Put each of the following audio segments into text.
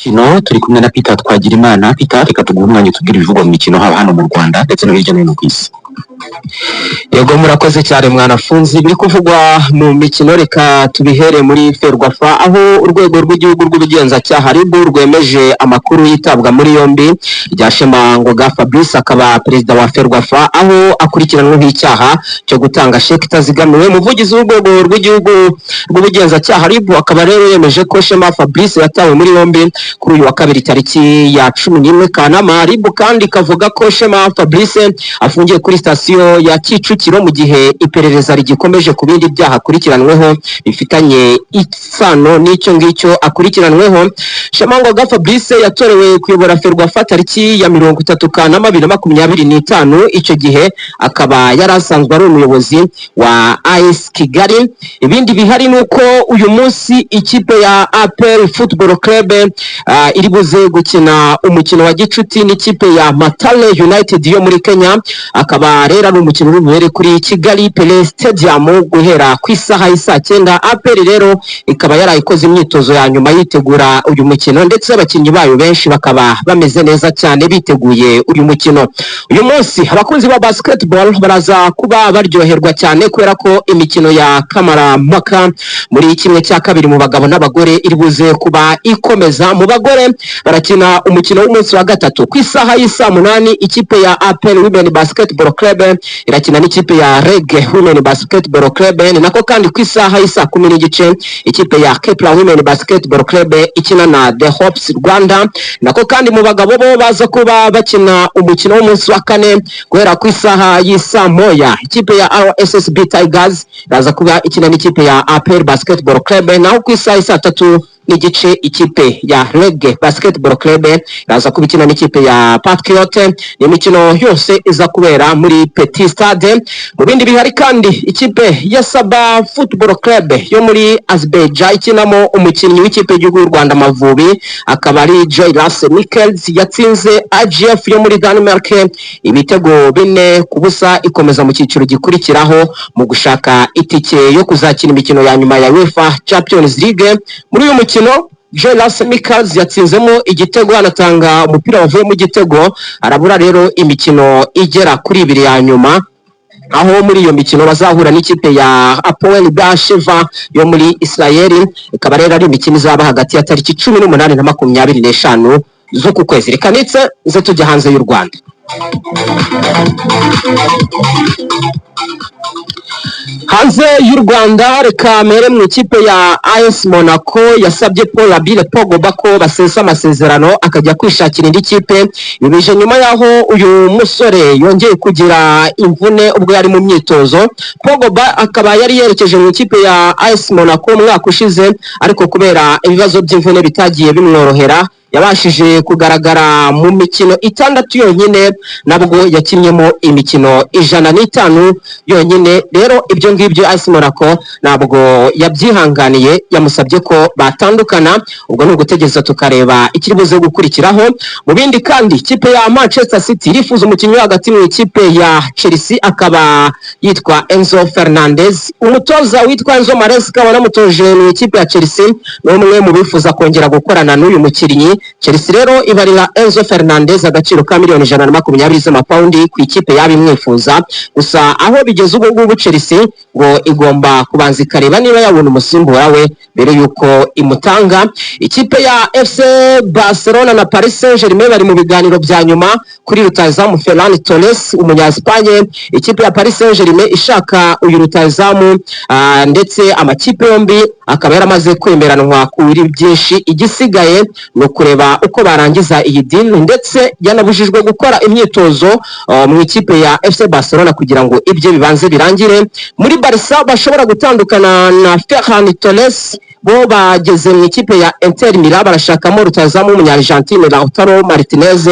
Kino turi kumwe na Peter Twagirimana. Peter, reka tuguhe umwanya tubwire ibivugwa mu mikino haba hano mu Rwanda ndetse no hirya no hino ku isi. Yego murakoze cyane mwanafunzi, biri kuvugwa mu mikino reka tubihere muri Ferwafa, aho urwego rw'igihugu rw'ubugenzacyaha RIB rwemeje amakuru yitabwa muri yombi rya Shemangoga Fabrice akaba perezida wa Ferwafa, aho akurikiranweho icyaha cyo gutanga sheki itazigamiwe. Umuvugizi w'urwego rw'igihugu rw'ubugenzacyaha RIB akaba rero yemeje ko Shema Fabrice yatawe muri yombi kuri uyu wa kabiri tariki ya 11 Kanama. RIB kandi kavuga ko Shema Fabrice afungiye kuri sitasiyo ya Kicukiro mu gihe iperereza rigikomeje ku bindi byaha akurikiranweho bifitanye isano n'icyo ngicyo akurikiranweho. Shemangoga Fabrice yatorewe kuyobora Ferwafa tariki ya 30 Kanama 2025. Icyo gihe akaba yarasanzwe ari umuyobozi wa AS Kigali. Ibindi bihari nuko uyu munsi ikipe ya APR Football Club iri buze gukina umukino wa gicuti n'ikipe ya Matale United yo muri Kenya. Akaba rero ari umukino w'ubere kuri Kigali Pele Stadium guhera ku isaha y'isa 9. APR rero ikaba yarayikoze imyitozo ya nyuma yitegura uyu mukino, ndetse abakinnyi bayo benshi bakaba bameze neza cyane biteguye uyu mukino. Uyu munsi abakunzi ba basketball baraza kuba baryoherwa cyane kubera ko imikino ya Kamarampaka muri kimwe cya kabiri mu bagabo n'abagore iri buze kuba ikomeza. Mu bagore barakina umukino w'umunsi wa gatatu ku isaha y'isa 8. Ikipe ya APR Women Basketball Club irakina n'ikipe ya Reg Women Basketball Club, nako kandi ku isaha y'isa 10 n'igice ikipe ya Kepler Women Basketball Club ikina na The Hopes Rwanda. Nako kandi mu bagabo bo baza kuba bakina umukino w'umunsi wa kane guhera ku isaha y'isa 1. Ikipe ya RSSB Tigers baza kuba ikina n'ikipe ya APR Basketball Club, naho ku isaha y'isa 3 n'igice ikipe ya Reg Basketball Club iraza kubikina n'ikipe ya Patriot. Imikino yose iza kubera muri Petit Stade. Mu bindi bihari kandi ikipe ya Saba Football Club yo muri Azerbaijan ikinamo umukinnyi w'ikipe y'u Rwanda Amavubi akaba ari Joylas Mikkels yatsinze AGF yo muri Denmark ibitego 4-0 ikomeza mu cyiciro gikurikiraho mu gushaka itike yo kuzakina imikino ya nyuma ya UEFA Champions League. Muri uyu mukino Joylas Mikkels yatsinzemo igitego, anatanga umupira wavuye mu gitego, arabura rero imikino igera kuri 2 ya nyuma, aho muri iyo mikino bazahura n'ikipe ya Apoel Beersheva yo muri Israel. Ikaba rero ari imikino izaba hagati ya tariki 18 na 25 z'uku kwezi. Rikanitse ze tujya hanze y'u Rwanda. Hanze y'u Rwanda reka mere mu ikipe ya AS Monaco yasabye Paul Labile Pogba ko basesa amasezerano akajya kwishakira indi kipe. Ibije nyuma yaho uyu musore yongeye kugira imvune ubwo yari mu myitozo. Pogba akaba yari yerekeje mu ikipe ya AS Monaco mwaka ushize, ariko kubera ibibazo by'imvune bitagiye bimworohera yabashije kugaragara mu mikino 6 yonyine, nabwo yakinyemo imikino 105 yonyine. Rero ibyo ngibyo AS Monaco nabwo yabyihanganiye, yamusabye ko batandukana. Ubwo no gutegeza tukareba ikiri buze gukurikiraho. Mu bindi kandi ikipe ya Manchester City irifuza umukinnyi hagati mu ikipe ya Chelsea akaba yitwa Enzo Fernandez. Umutoza witwa Enzo Maresca wanamutoje mu ikipe ya Chelsea n'umwe mu bifuza kongera gukorana n'uyu mukinnyi. Chelsea rero ibarira Enzo Fernandez agaciro ka miliyoni 120 z'amapaundi ku ikipe yabimwifuza. Gusa aho bigeze ubu ngubu Chelsea ngo igomba kubanza ikareba niba yabona umusimbura we mbere yuko imutanga. Ikipe ya FC Barcelona na Paris Saint-Germain bari mu biganiro bya nyuma kuri rutazamu Ferran Torres umunya-Espagne. Ikipe ya Paris Saint-Germain ishaka uyu rutazamu ndetse amakipe yombi akaba yaramaze kwemeranwa kuri byinshi. Igisigaye no kureba uko barangiza iyi deal, ndetse yanabujijwe gukora imyitozo mu ikipe ya FC Barcelona kugira ngo ibyo bibanze birangire. Muri Barca bashobora gutandukana na Ferran Torres, bo bageze mu ikipe ya Inter Milan barashakamo rutazamu umunya-Argentine Lautaro Martinez,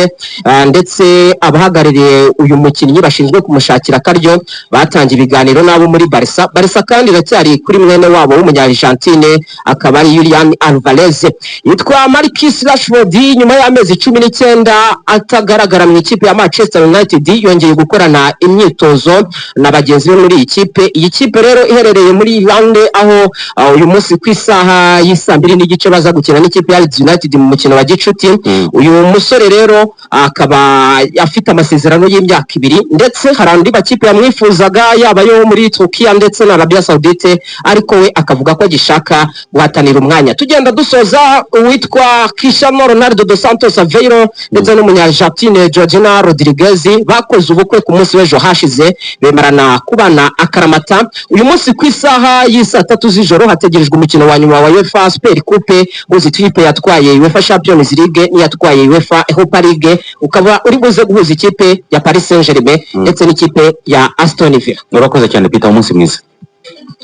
ndetse abahagarariye uyu mukinnyi bashinzwe kumushakira akaryo batangiye ibiganiro nabo muri Barca. Barca kandi iracyari kuri mwene wabo w'umunya-Argentine akaba ari Julian Alvarez. Yitwa Marcus Rashford nyuma y'amezi 19 atagaragara mu ikipe ya Manchester United yongeye gukorana imyitozo na bagenzi be muri ikipe. Iyi kipe rero iherereye muri Irlande, aho uyu munsi ku isaha isaha y'isambiri n'igice baza gukina n'ikipe ya Leeds United mu mukino wa gicuti. Uyu musore rero akaba afite amasezerano y'imyaka 2 ndetse hari andi bakipe yamwifuzaga yaba yo muri Turkiya ndetse na Arabia Saudite, ariko we akavuga ko agishaka guhatanira umwanya. Tugenda dusoza, uwitwa Cristiano Ronaldo dos Santos Aveiro ndetse n'umunya-Argentine Georgina Rodriguez bakoze ubukwe ku munsi w'ejo hashize, bemarana kubana akaramata. Uyu munsi ku isaha y'isa 3 z'ijoro hategerejwe umukino wa nyuma wa UEFA Super Coupe, uzi ikipe yatwaye UEFA Champions League n'iyatwaye UEFA Europa League, ukaba uri buze guhuza ikipe ya Paris Saint-Germain ndetse n'ikipe ya Aston Villa. Urakoze cyane Peter, umunsi mwiza.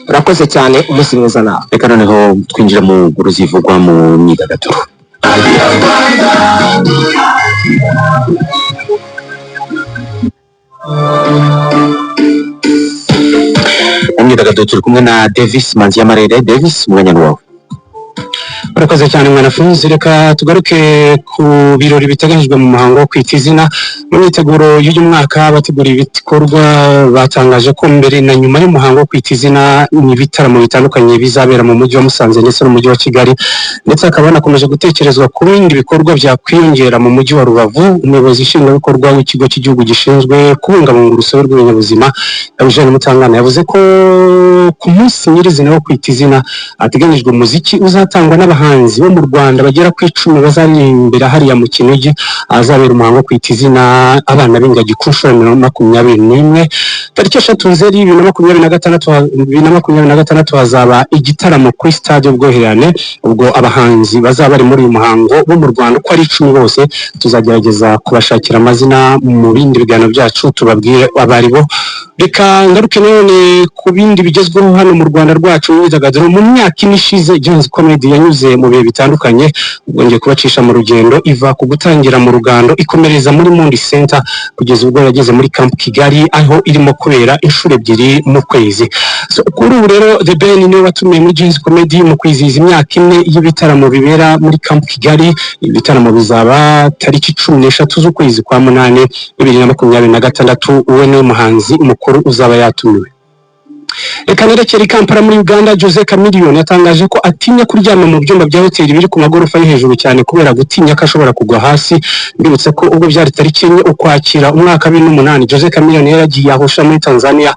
Urakoze cyane, umunsi mwiza nawe. Reka noneho twinjira mu nkuru zivugwa mu myidagaduro. Umyidagaduro turi kumwe na Davis Manziyamarere. Davis, umwanya wawe. Urakoze cyane mwanafunzi. Reka tugaruke ku birori biteganyijwe mu muhango wo kwita izina. Mu myiteguro y'uyu mwaka bategura ibikorwa batangaje ko mbere na nyuma y'umuhango wo kwita izina n'ibitaramo bitandukanye bizabera mu mujyi wa Musanze ndetse no mu mujyi wa Kigali, ndetse akaba hanakomeje gutekerezwa ku bindi bikorwa byakwiyongera mu mujyi wa Rubavu. Umuyobozi nshingwabikorwa w'ikigo cy'igihugu gishinzwe kubungabunga urusobe rw'ibinyabuzima Eugene Mutangana yavuze ko ku munsi nyirizina wo kwita izina hateganyijwe umuziki uzatangwa n'abahanzi bo mu Rwanda bagera ku 10 bazaririmbira hariya mu Kinigi azabera umuhango wo kwita izina abana b'ingagi ku nshuro 21. Tariki 3 Nzeri 2026 hazaba igitaramo kuri stade Ubwoherane, ubwo abahanzi bazaba bari muri uyu muhango bo mu Rwanda uko ari 10 bose tuzagerageza kubashakira amazina mu bindi biganiro byacu tubabwire abari bo. Reka ngaruke none ku bindi bigezweho hano mu Rwanda rwacu imyidagaduro. Mu myaka inishize Jones Comedy yanyuze mu bihe bitandukanye, ubwo ngiye kubacisha mu rugendo iva ku gutangira mu Rugando ikomereza muri Mondi Center kugeza ubwo yageze muri Camp Kigali, aho irimo kubera inshuro 2 mu kwezi. Kuri ubu rero The Ben niwe watumiye muri Jones Comedy mu kwizihiza imyaka 4 y'ibitaramo bibera muri Camp Kigali. Ibitaramo bizaba tariki 13 z'ukwezi kwa 8 2026. Uwe ni umuhanzi mukuru uzaba yatumiwe. Reka nerekere Kampala muri Uganda. Jose Chameleone yatangaje ko atinya kuryama mu byumba bya hoteli biri ku magorofa yo hejuru cyane kubera gutinya ko ashobora kugwa hasi. Mbibutse ko ubwo byari tariki 4 ukwakira umwaka 2008 Jose Chameleone yaragiye ahosha muri Tanzania,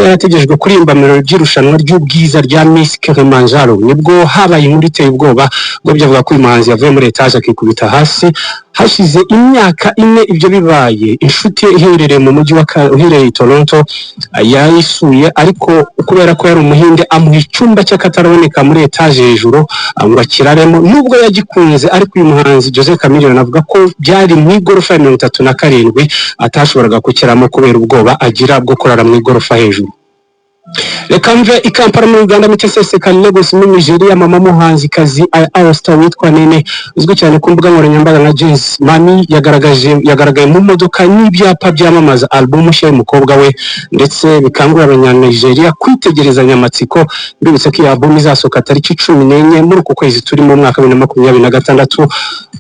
yategejwe kurimba mu byirushanwa ry'ubwiza rya Miss Kilimanjaro. Nibwo habaye inkuru iteye ubwoba ngo byavuga ko uyu muhanzi yavuye muri etage akikubita hasi. Hashize imyaka 4 ibyo bibaye, inshuti iherereye mu mujyi wa Toronto yayisuye, ariko kubera ko yari umuhinde amuha icyumba cy'akataraboneka muri etage hejuru ngo akiraremo. Nubwo yagikunze, ariko uyu muhanzi Jose Chameleone avuga ko byari mu igorofa ya 37 atashoboraga kukiramo kubera ubwoba agira bwo kurara mu igorofa hejuru. Reka mve i Kampala muri Uganda muteseseka Lagos muri Nigeria. Mama muhanzikazi All-Star witwa Nene uzwi cyane ku mbuga nkoranyambaga nka Jazz Mami yagaragaye mu modoka n'ibyapa byamamaza album nshya y'umukobwa we, ndetse bikangurira abanya-Nigeria kwitegerezanya amatsiko. Mbibutse ko iyi album izasohoka tariki 14 muri uku kwezi turi mu mwaka 2026.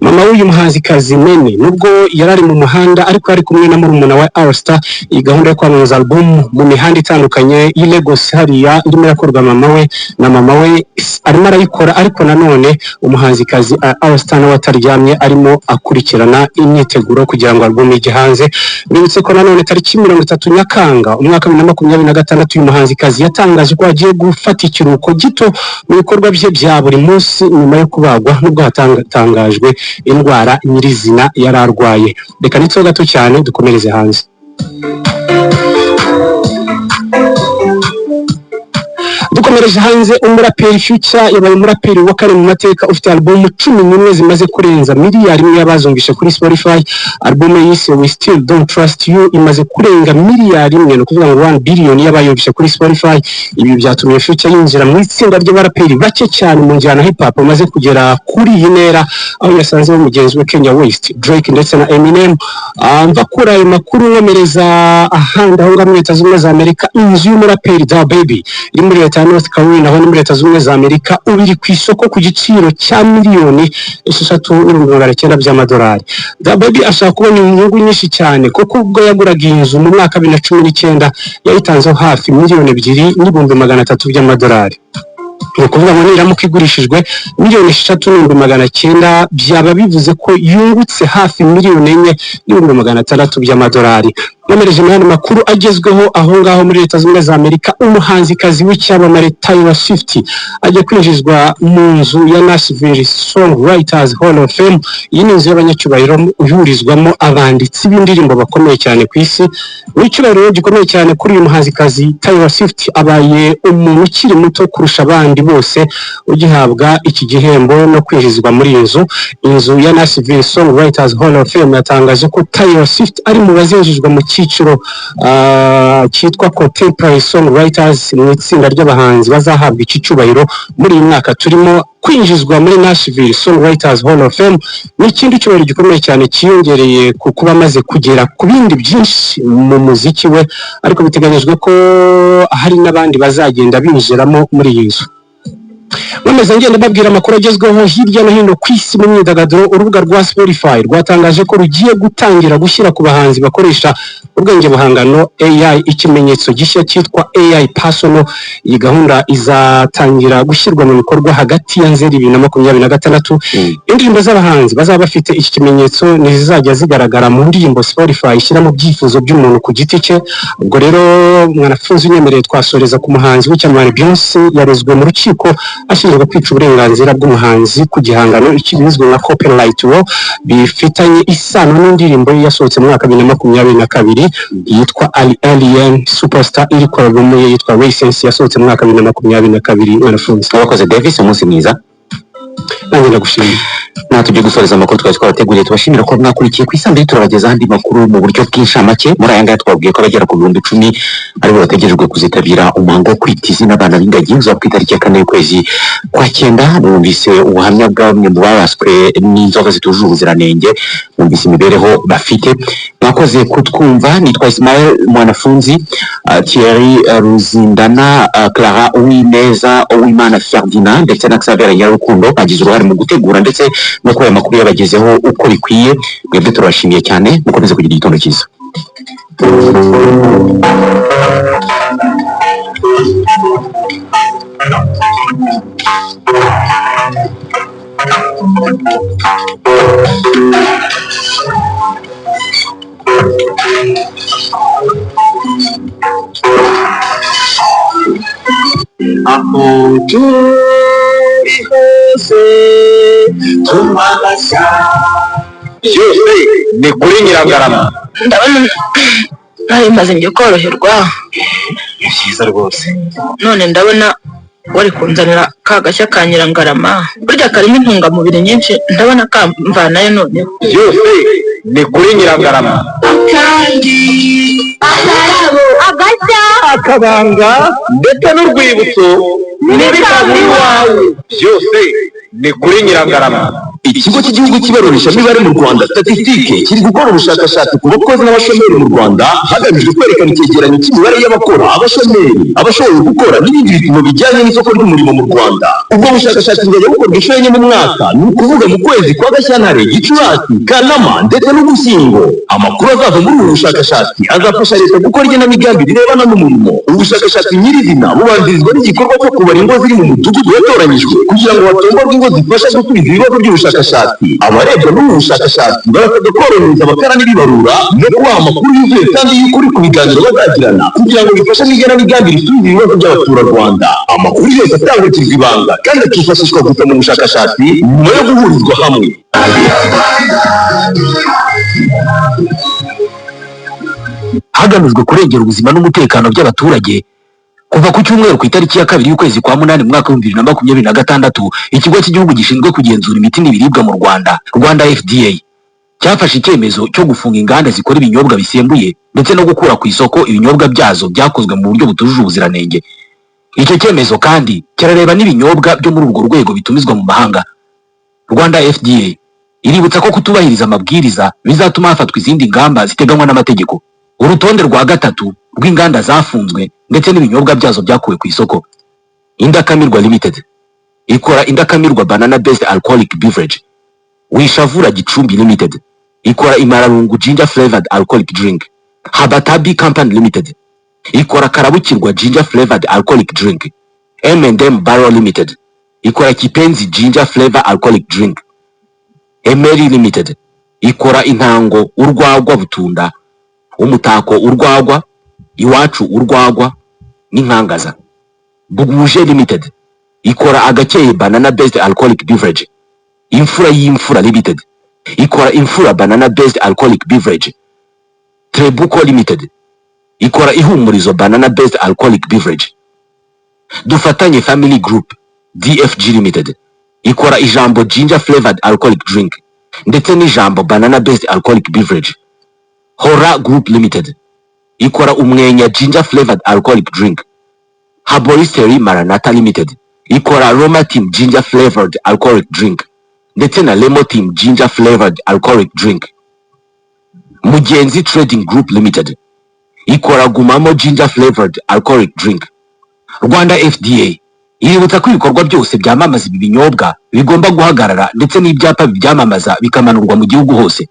Mama w'uyu muhanzikazi Nene nubwo yarari mu muhanda, ariko yari kumwe na murumuna wa All-Star. Iyi gahunda yo kwamamaza album mu mihanda itandukanye Lagos hariya irimo yakorwa mama we arimo arayikora, ariko nanone umuhanzikazi All-Star wataryamye arimo akurikirana imyiteguro kugira ngo album ijye hanze. Bibutse ko nanone tariki 30 Nyakanga umwaka 2026 uyu muhanzikazi yatangaje ko agiye gufata ikiruhuko gito mu bikorwa bye bya buri munsi nyuma yo kubagwa, nubwo hatangajwe indwara nyirizina yararwaye. Reka nitso gato cyane dukomereze hanze. Dukomereje hanze, umuraperi Future yabaye umuraperi wa kane mu mateka ufite album 11 zimaze kurenza miliyari imwe y'abazumvishe kuri Spotify. Album yise We Still Don't Trust You imaze kurenga miliyari imwe, no kuvuga ngo 1 billion y'abayumvishe kuri Spotify. Ibi byatumye Future yinjira mu itsinda ry'abaraperi bake cyane mu njyana hip hop maze kugera kuri iyi ntera, aho yasanze mugenzi we Kanye West, Drake ndetse na Eminem. Mva kuri ayo makuru nkomereza ahandi aho ngamwe Leta Zunze za Amerika. Inzu y'umuraperi Da Baby iri muri leta North Carolina aho muri Leta Zunze za Amerika ubiri ku isoko ku giciro cya miliyoni 6.9 by'amadolari. Da Baby ashaka kubona inyungu nyinshi cyane kuko ubwo yaguraga inzu mu mwaka 2019 yayitanzeho hafi miliyoni 2.3 by'amadolari. ni ukuvuga ngo niramuka igurishijwe miliyoni 3,900,000 byaba bivuze ko yungutse hafi miliyoni 4,600,000 by'amadolari. Namereje mu makuru agezweho aho ngaho muri Leta Zunze za Amerika, umuhanzikazi w'icyamamare Taylor Swift agiye kwinjizwa mu nzu ya Nashville Songwriters Hall of Fame. Iyi ni inzu y'abanyacyubahiro ihurizwamo abanditsi b'indirimbo bakomeye cyane ku isi. Icyubahiro gikomeye cyane kuri uyu muhanzikazi Taylor Swift, abaye umuntu ukiri muto kurusha abandi bose ugihabwa iki gihembo no kwinjizwa muri inzu ya Nashville Songwriters Hall of Fame. Yatangaje ko Taylor Swift ari mu bazinjizwa mu cyiciro cyitwa Contemporary Songwriters, mu itsinda ry'abahanzi bazahabwa iki cyubahiro muri uyu mwaka turimo. Kwinjizwa muri Nashville Songwriters Hall of Fame ni ikindi cyubahiro gikomeye cyane kiyongereye ku kuba amaze kugera ku bindi byinshi mu muziki we, ariko biteganyijwe ko hari n'abandi bazagenda binjiramo muri iyi nzu. Bameze ngenda babwira amakuru agezweho hirya no hino ku isi mu myidagaduro. Urubuga rwa Spotify rwatangaje ko rugiye gutangira gushyira ku bahanzi bakoresha ubwenge buhangano AI ikimenyetso gishya cyitwa AI Personal. Iyi gahunda izatangira gushyirwa mu bikorwa hagati ya Nzeri 2026. Indirimbo z'abahanzi bazaba bafite iki kimenyetso nizizajya zigaragara mu ndirimbo Spotify ishyira mu byifuzo by'umuntu ku giti cye. Ubwo rero mwanafunzi unyemereye twasoreza ku muhanzi w'icyamamare Beyonce yarezwe mu rukiko ashinjwa kwica uburenganzira bw'umuhanzi ku gihangano ikibizwe nka copyright law bifitanye isano n'indirimbo yasohotse mu mwaka 2022 yitwa Alien Superstar, iri ku album ye yitwa Resense yasohotse mu mwaka 2022. Mwanafunzi wakoze Davis, umunsi mwiza. nanjye ndagushimira. Natujye gusoreza amakuru twari twabateguriye. Tubashimira ko mwakurikiye ku Isanzwe turabageza andi makuru mu buryo bw'inshamake. Muri aya ngaya twabwiye ko abagera ku 10,000 aribo bategerejwe kuzitabira umuhango wo kwita izina abana b'ingagi uzaba ku itariki ya 4 y'ukwezi kwa 9. Bumvise ubuhamya bw'amwe mu babaswe n'inzoga zitujuje ubuziranenge, bumvise imibereho bafite. Mwakoze kutwumva. Nitwa Ismael Mwanafunzi, Thierry Ruzindana, Clara Uwineza, Uwimana Ferdinand ndetse na Xavier Nyarukundo bagize uruhare mu gutegura ndetse no kuba amakuru yabagezeho uko bikwiye. Mwebwe turabashimiye cyane, mukomeze kugira igitondo cyiza. Aho turi hose tumagasha byose ni kuri Nyiragarama. Ndabona nari maze njye koroherwa byiza rwose. none ndabona wari kunzanira ka gashya ka Nyirangarama, burya karimo intungamubiri nyinshi, ndabona kamvanayo none. byose ni kuri Nyiragarama. Kandi akarabo agashya Akabanga ndetse n'urwibutso n'ibitabo iwawe byose ni kuri Nyiragarama. Ikigo cy'igihugu cy'ibarurishamibare mu Rwanda Statistique kiri gukora ubushakashatsi ku bakozi n'abashomeri mu Rwanda hagamijwe kwerekana icyegeranyo cy'imibare y'abakora, abashomeri, abashoboye gukora n'ibindi bipimo bijyanye n'isoko ry'umurimo mu Rwanda. Ubwo bushakashatsi buzajya bukorwa inshuro enye mu mwaka, ni ukuvuga mu kwezi kwa Gashyantare, Gicurasi, Kanama ndetse n'Ugushyingo. Amakuru azava muri ubu bushakashatsi azafasha leta gukora igenamigambi rirebana n'umurimo. Ubushakashatsi nyirizina bubanzirizwa n'igikorwa cyo kubara ingo ziri mu mudugudu watoranyijwe kugira ngo hatomborwe ingo zifasha gusubiza ibibazo by'ubushakashatsi. Abarebwa n'ubu bushakashatsi barasabwa korohereza abakarani b'ibarura no kubaha amakuru yuzuye kandi y'ukuri ku biganiro bazagirana kugira ngo bifashe n'igenamigambi risubiza ibibazo by'abaturarwanda. Amakuru yose atangukirwa ibanga kandi akifashishwa gusa mu bushakashatsi nyuma yo guhurizwa hamwe. Hagamijwe kurengera ubuzima n'umutekano by'abaturage, kuva ku cyumweru ku itariki ya 2 y'ukwezi kwa 8 mwaka 2026, ikigo cy'igihugu gishinzwe kugenzura imiti n'ibiribwa mu Rwanda, Rwanda FDA, cyafashe icyemezo cyo gufunga inganda zikora ibinyobwa bisembuye ndetse no gukura ku isoko ibinyobwa byazo byakozwe mu buryo butujuje ubuziranenge. Icyo cyemezo kandi kirareba n'ibinyobwa byo muri urwo rwego bitumizwa mu mahanga. Rwanda FDA iributsa ko kutubahiriza amabwiriza bizatuma hafatwa izindi ngamba ziteganywa n'amategeko. Urutonde rwa 3 rw'inganda zafunzwe ndetse n'ibinyobwa byazo byakuwe ku isoko: Indakamirwa Limited ikora Indakamirwa Banana Based Alcoholic Beverage, Wishavura Gicumbi Limited ikora Imararungu Ginger Flavored Alcoholic Drink, Habatabi Company Limited ikora Karabukirwa Ginger Flavored Alcoholic Drink, M&M Barrel Limited ikora Kipenzi Ginger Flavor Alcoholic Drink. Emery Limited ikora intango urwagwa butunda, umutako urwagwa, iwacu urwagwa n'inkangaza. Buguje Limited ikora agakeye banana based alcoholic beverage. Imfura y'imfura Limited ikora imfura banana based alcoholic beverage. Trebuko Limited ikora ihumurizo banana based alcoholic beverage. Dufatanye Family Group DFG Limited ikora ijambo ginger flavored alcoholic drink ndetse n'ijambo banana based alcoholic beverage. Hora Group Limited ikora umwenya ginger flavored alcoholic drink. Haboristery Maranatha Limited ikora Aroma Team ginger flavored alcoholic drink ndetse na Lemo Team ginger flavored alcoholic drink. Mugenzi Trading Group Limited ikora Gumamo ginger flavored alcoholic drink. Rwanda FDA iributsa ko ibikorwa byose byamamaza ibi binyobwa bigomba guhagarara ndetse n'ibyapa byamamaza bikamanurwa mu gihugu hose.